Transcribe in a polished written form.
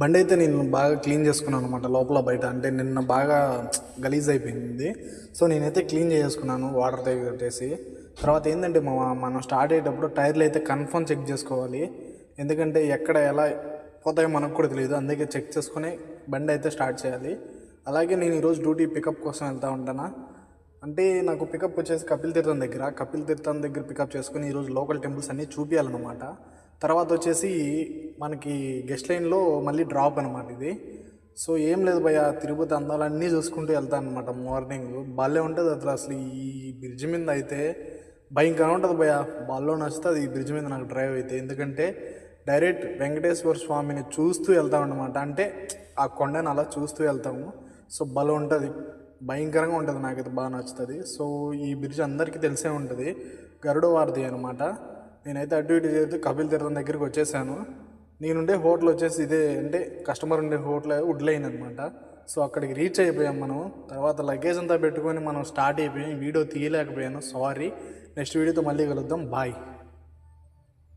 బండి అయితే నేను బాగా క్లీన్ చేసుకున్నాను అనమాట, లోపల బయట. అంటే నిన్న బాగా గలీజ్ అయిపోయింది. సో నేనైతే క్లీన్ చేసుకున్నాను వాటర్ పెట్టేసి. తర్వాత ఏంటంటే మనం స్టార్ట్ అయ్యేటప్పుడు టైర్లు అయితే కన్ఫర్మ్ చెక్ చేసుకోవాలి. ఎందుకంటే ఎక్కడ ఎలా పోతాయో మనకు కూడా తెలియదు. అందుకే చెక్ చేసుకుని బండి అయితే స్టార్ట్ చేయాలి. అలాగే నేను ఈరోజు డ్యూటీ పికప్ కోసం వెళ్తూ ఉంటాను. అంటే నాకు పికప్ వచ్చేసి కపిల్ తీర్థం దగ్గర పికప్ చేసుకుని ఈరోజు లోకల్ టెంపుల్స్ అన్నీ చూపించాలన్నమాట. తర్వాత వచ్చేసి మనకి గెస్ట్ లైన్లో మళ్ళీ డ్రాప్ అనమాట ఇది. సో ఏం లేదు భయ్య, తిరుపతి అందాలన్నీ చూసుకుంటూ వెళ్తాను అనమాట. మార్నింగ్ భలే ఉంటుంది అసలు ఈ బ్రిడ్జ్ మీద అయితే భయంకరంగా ఉంటుంది భయ్య. బాల్లో నచ్చుతుంది ఈ బ్రిడ్జ్ మీద నాకు డ్రైవ్ అయితే. ఎందుకంటే డైరెక్ట్ వెంకటేశ్వర స్వామిని చూస్తూ వెళ్తాం అనమాట. అంటే ఆ కొండను అలా చూస్తూ వెళ్తాము. సో భలే ఉంటుంది, భయంకరంగా ఉంటుంది. నాకైతే బాగా నచ్చుతుంది. సో ఈ బ్రిడ్జ్ అందరికీ తెలిసే ఉంటుంది, గరుడ వారధి అనమాట. నేనైతే అటు ఇటు చేస్తూ కపిల్ తీర్థం దగ్గరికి వచ్చేసాను. నేనుండే హోటల్ వచ్చేసి ఇదే, అంటే కస్టమర్ ఉండే హోటల్ వుడ్ లైన్ అనమాట. సో అక్కడికి రీచ్ అయిపోయాం మనం. తర్వాత లగేజ్ అంతా పెట్టుకొని మనం స్టార్ట్ అయిపోయాం. Video తీయలేకపోయాను, sorry. నెక్స్ట్ వీడియోతో మళ్ళీ కలుద్దాం, బాయ్.